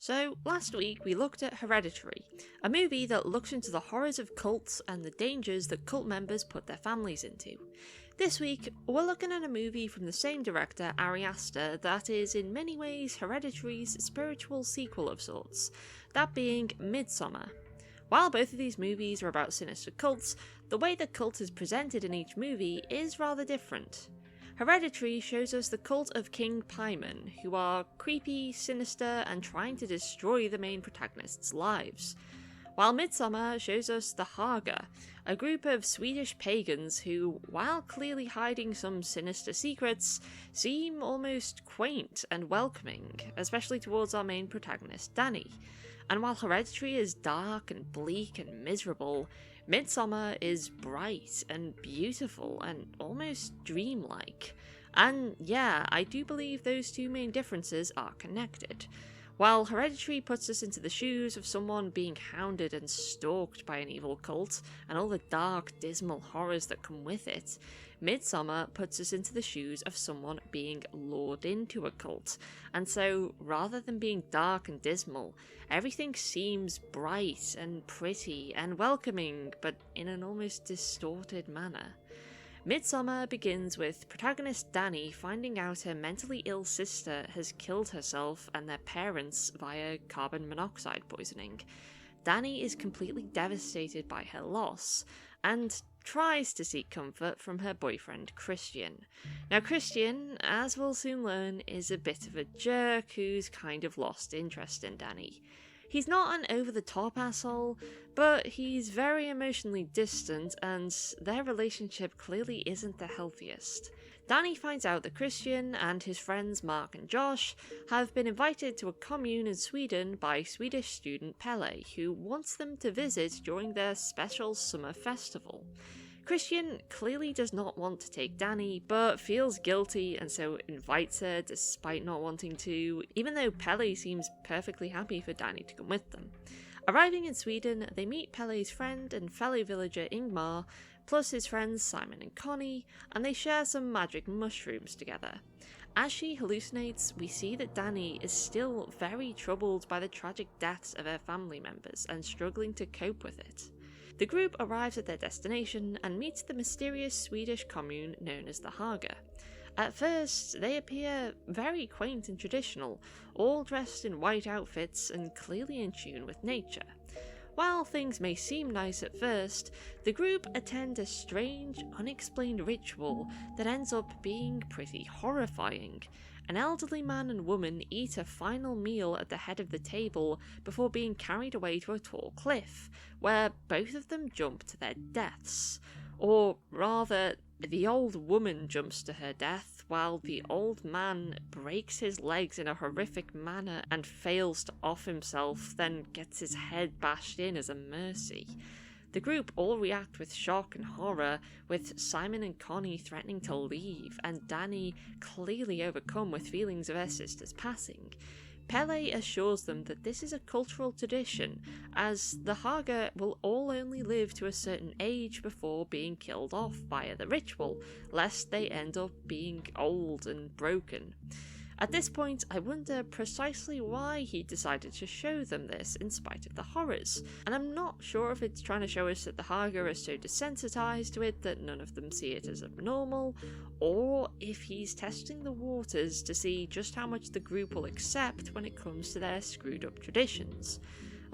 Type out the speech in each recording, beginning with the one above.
So, last week we looked at Hereditary, a movie that looks into the horrors of cults and the dangers that cult members put their families into. This week, we're looking at a movie from the same director, Ari Aster, that is in many ways Hereditary's spiritual sequel of sorts, that being Midsommar. While both of these movies are about sinister cults, the way the cult is presented in each movie is rather different. Hereditary shows us the cult of King Paimon, who are creepy, sinister, and trying to destroy the main protagonists' lives. While Midsommar shows us the Haga, a group of Swedish pagans who, while clearly hiding some sinister secrets, seem almost quaint and welcoming, especially towards our main protagonist, Danny. And while Hereditary is dark and bleak and miserable, Midsommar is bright and beautiful and almost dreamlike. And yeah, I do believe those two main differences are connected. While Hereditary puts us into the shoes of someone being hounded and stalked by an evil cult, and all the dark, dismal horrors that come with it, Midsommar puts us into the shoes of someone being lured into a cult. And so, rather than being dark and dismal, everything seems bright and pretty and welcoming, but in an almost distorted manner. Midsommar begins with protagonist Danny finding out her mentally ill sister has killed herself and their parents via carbon monoxide poisoning. Danny is completely devastated by her loss, and tries to seek comfort from her boyfriend Christian. Now Christian, as we'll soon learn, is a bit of a jerk who's kind of lost interest in Danny. He's not an over-the-top asshole, but he's very emotionally distant, and their relationship clearly isn't the healthiest. Danny finds out that Christian and his friends Mark and Josh have been invited to a commune in Sweden by Swedish student Pelle, who wants them to visit during their special summer festival. Christian clearly does not want to take Danny, but feels guilty and so invites her despite not wanting to, even though Pelle seems perfectly happy for Danny to come with them. Arriving in Sweden, they meet Pelle's friend and fellow villager Ingmar, plus his friends Simon and Connie, and they share some magic mushrooms together. As she hallucinates, we see that Danny is still very troubled by the tragic deaths of her family members and struggling to cope with it. The group arrives at their destination and meets the mysterious Swedish commune known as the Haga. At first, they appear very quaint and traditional, all dressed in white outfits and clearly in tune with nature. While things may seem nice at first, the group attend a strange, unexplained ritual that ends up being pretty horrifying. An elderly man and woman eat a final meal at the head of the table before being carried away to a tall cliff, where both of them jump to their deaths. Or rather, the old woman jumps to her death, while the old man breaks his legs in a horrific manner and fails to off himself, then gets his head bashed in as a mercy. The group all react with shock and horror, with Simon and Connie threatening to leave, and Danny clearly overcome with feelings of her sister's passing. Pelle assures them that this is a cultural tradition, as the Haga will all only live to a certain age before being killed off via the ritual, lest they end up being old and broken. At this point, I wonder precisely why he decided to show them this in spite of the horrors, and I'm not sure if it's trying to show us that the Haga are so desensitized to it that none of them see it as abnormal, or if he's testing the waters to see just how much the group will accept when it comes to their screwed up traditions.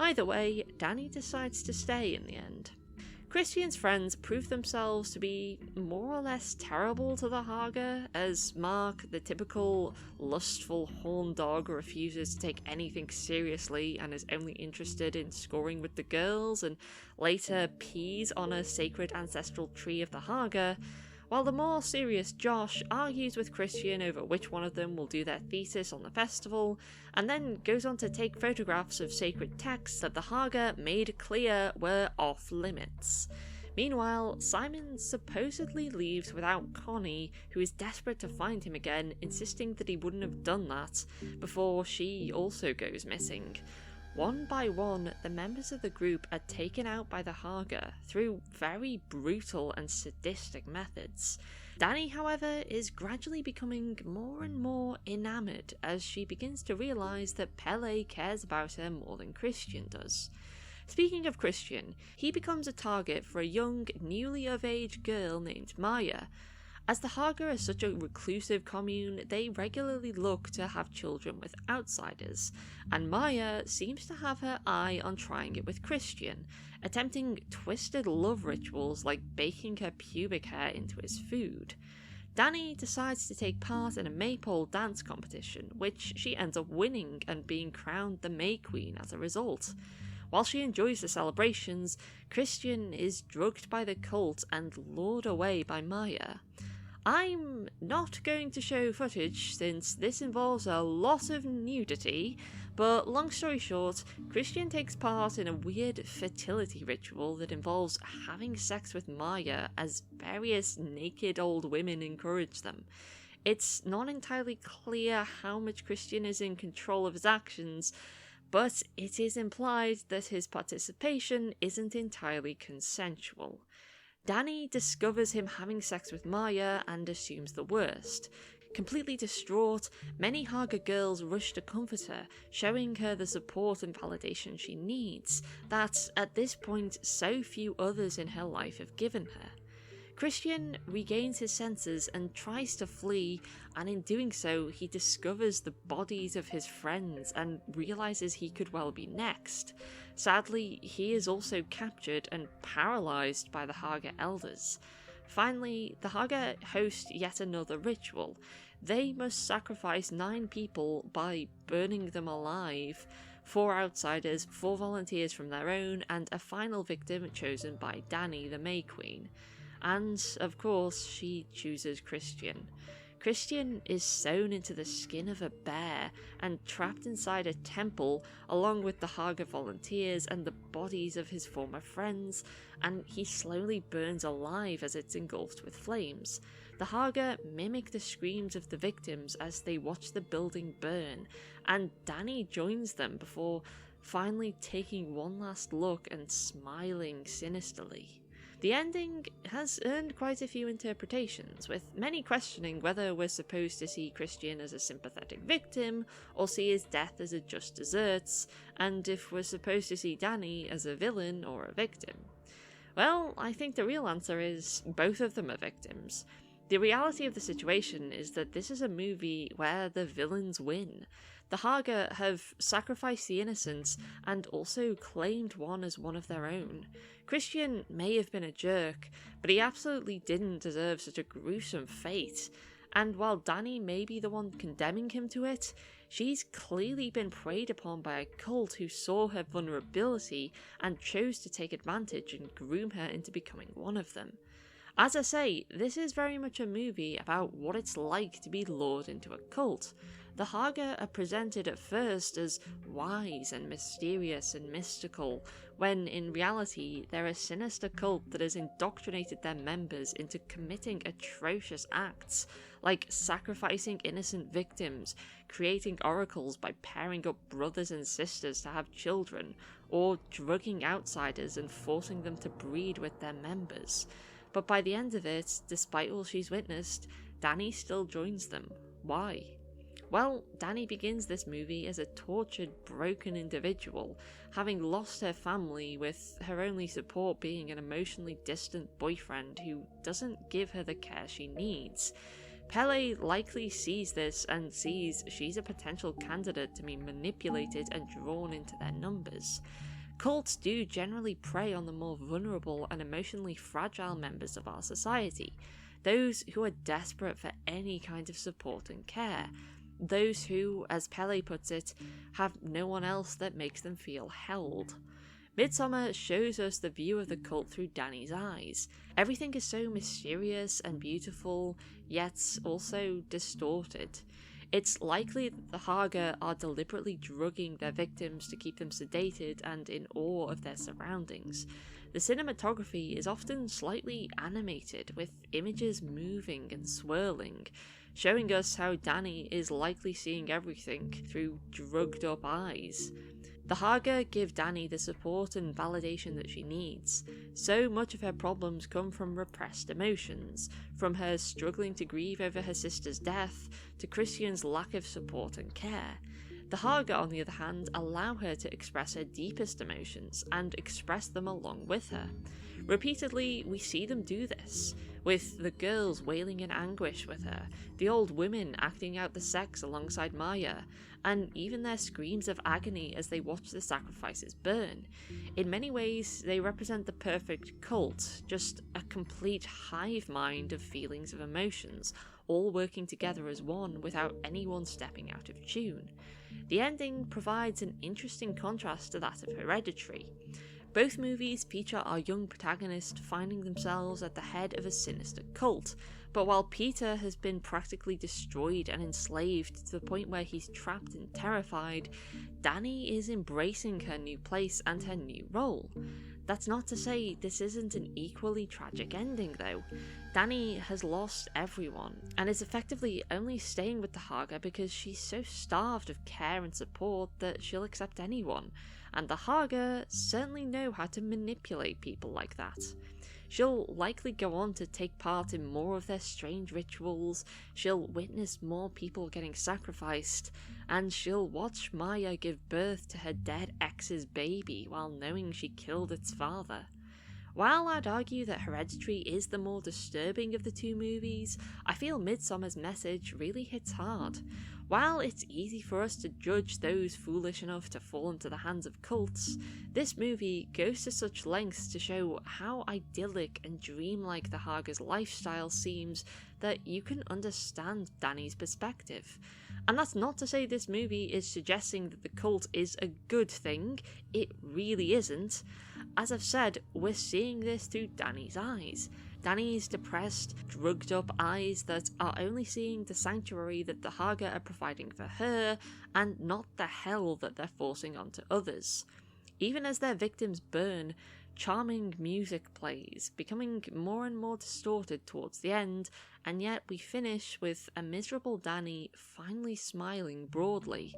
Either way, Danny decides to stay in the end. Christian's friends prove themselves to be more or less terrible to the Haga, as Mark, the typical lustful horn dog, refuses to take anything seriously and is only interested in scoring with the girls, and later pees on a sacred ancestral tree of the Haga, while the more serious Josh argues with Christian over which one of them will do their thesis on the festival, and then goes on to take photographs of sacred texts that the Haga made clear were off limits. Meanwhile, Simon supposedly leaves without Connie, who is desperate to find him again, insisting that he wouldn't have done that, before she also goes missing. One by one, the members of the group are taken out by the Haga through very brutal and sadistic methods. Danny, however, is gradually becoming more and more enamoured as she begins to realise that Pele cares about her more than Christian does. Speaking of Christian, he becomes a target for a young, newly of age girl named Maya. As the Haga are such a reclusive commune, they regularly look to have children with outsiders, and Maya seems to have her eye on trying it with Christian, attempting twisted love rituals like baking her pubic hair into his food. Danny decides to take part in a maypole dance competition, which she ends up winning and being crowned the May Queen as a result. While she enjoys the celebrations, Christian is drugged by the cult and lured away by Maya. I'm not going to show footage since this involves a lot of nudity, but long story short, Christian takes part in a weird fertility ritual that involves having sex with Maya as various naked old women encourage them. It's not entirely clear how much Christian is in control of his actions, but it is implied that his participation isn't entirely consensual. Danny discovers him having sex with Maya and assumes the worst. Completely distraught, many Haga girls rush to comfort her, showing her the support and validation she needs, that at this point so few others in her life have given her. Christian regains his senses and tries to flee, and in doing so he discovers the bodies of his friends and realises he could well be next. Sadly, he is also captured and paralysed by the Haga elders. Finally, the Haga host yet another ritual. They must sacrifice 9 people by burning them alive, 4 outsiders, 4 volunteers from their own, and a final victim chosen by Danny, the May Queen. And, of course, she chooses Christian. Christian is sewn into the skin of a bear and trapped inside a temple along with the Haga volunteers and the bodies of his former friends, and he slowly burns alive as it's engulfed with flames. The Haga mimic the screams of the victims as they watch the building burn, and Danny joins them before finally taking one last look and smiling sinisterly. The ending has earned quite a few interpretations, with many questioning whether we're supposed to see Christian as a sympathetic victim, or see his death as a just desserts, and if we're supposed to see Danny as a villain or a victim. Well, I think the real answer is both of them are victims. The reality of the situation is that this is a movie where the villains win. The Haga have sacrificed the innocents and also claimed one as one of their own. Christian may have been a jerk, but he absolutely didn't deserve such a gruesome fate. And while Danny may be the one condemning him to it, she's clearly been preyed upon by a cult who saw her vulnerability and chose to take advantage and groom her into becoming one of them. As I say, this is very much a movie about what it's like to be lured into a cult. The Haga are presented at first as wise and mysterious and mystical, when in reality they're a sinister cult that has indoctrinated their members into committing atrocious acts, like sacrificing innocent victims, creating oracles by pairing up brothers and sisters to have children, or drugging outsiders and forcing them to breed with their members. But by the end of it, despite all she's witnessed, Danny still joins them. Why? Well, Danny begins this movie as a tortured, broken individual, having lost her family, with her only support being an emotionally distant boyfriend who doesn't give her the care she needs. Pele likely sees this and sees she's a potential candidate to be manipulated and drawn into their numbers. Cults do generally prey on the more vulnerable and emotionally fragile members of our society, those who are desperate for any kind of support and care, those who, as Pele puts it, have no one else that makes them feel held. Midsommar shows us the view of the cult through Danny's eyes. Everything is so mysterious and beautiful, yet also distorted. It's likely that the Haga are deliberately drugging their victims to keep them sedated and in awe of their surroundings. The cinematography is often slightly animated, with images moving and swirling, showing us how Danny is likely seeing everything through drugged up eyes. The Haga give Dani the support and validation that she needs. So much of her problems come from repressed emotions, from her struggling to grieve over her sister's death, to Christian's lack of support and care. The Haga, on the other hand, allow her to express her deepest emotions and express them along with her. Repeatedly, we see them do this, with the girls wailing in anguish with her, the old women acting out the sex alongside Maya, and even their screams of agony as they watch the sacrifices burn. In many ways, they represent the perfect cult, just a complete hive mind of feelings of emotions, all working together as one without anyone stepping out of tune. The ending provides an interesting contrast to that of Hereditary. Both movies feature our young protagonist finding themselves at the head of a sinister cult, but while Peter has been practically destroyed and enslaved to the point where he's trapped and terrified, Dani is embracing her new place and her new role. That's not to say this isn't an equally tragic ending though. Dani has lost everyone, and is effectively only staying with the Haga because she's so starved of care and support that she'll accept anyone, and the Haga certainly know how to manipulate people like that. She'll likely go on to take part in more of their strange rituals, she'll witness more people getting sacrificed, and she'll watch Maya give birth to her dead ex's baby while knowing she killed its father. While I'd argue that Hereditary is the more disturbing of the two movies, I feel Midsommar's message really hits hard. While it's easy for us to judge those foolish enough to fall into the hands of cults, this movie goes to such lengths to show how idyllic and dreamlike the Haga's lifestyle seems that you can understand Dani's perspective. And that's not to say this movie is suggesting that the cult is a good thing, it really isn't. As I've said, we're seeing this through Dani's eyes. Dani's depressed, drugged up eyes that are only seeing the sanctuary that the Haga are providing for her, and not the hell that they're forcing onto others. Even as their victims burn, charming music plays, becoming more and more distorted towards the end, and yet we finish with a miserable Dani finally smiling broadly.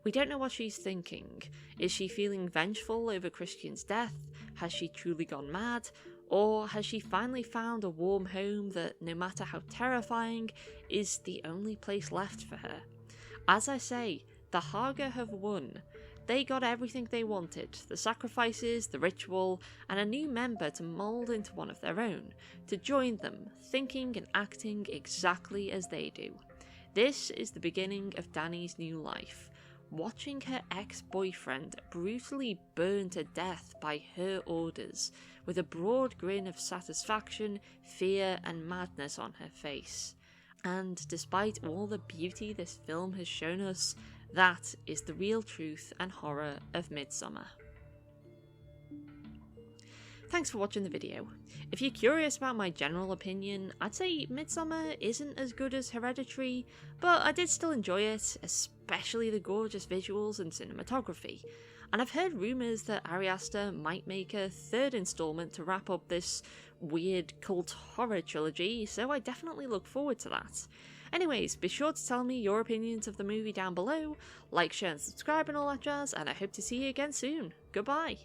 We don't know what she's thinking. Is she feeling vengeful over Christian's death? Has she truly gone mad? Or has she finally found a warm home that, no matter how terrifying, is the only place left for her? As I say, the Haga have won. They got everything they wanted, the sacrifices, the ritual, and a new member to mould into one of their own, to join them, thinking and acting exactly as they do. This is the beginning of Dani's new life. Watching her ex-boyfriend brutally burned to death by her orders, with a broad grin of satisfaction, fear and madness on her face. And despite all the beauty this film has shown us, that is the real truth and horror of Midsommar. Thanks for watching the video. If you're curious about my general opinion, I'd say Midsommar isn't as good as Hereditary, but I did still enjoy it, especially the gorgeous visuals and cinematography. And I've heard rumours that Ari Aster might make a third installment to wrap up this weird cult horror trilogy, so I definitely look forward to that. Anyways, be sure to tell me your opinions of the movie down below, like, share and subscribe and all that jazz, and I hope to see you again soon. Goodbye!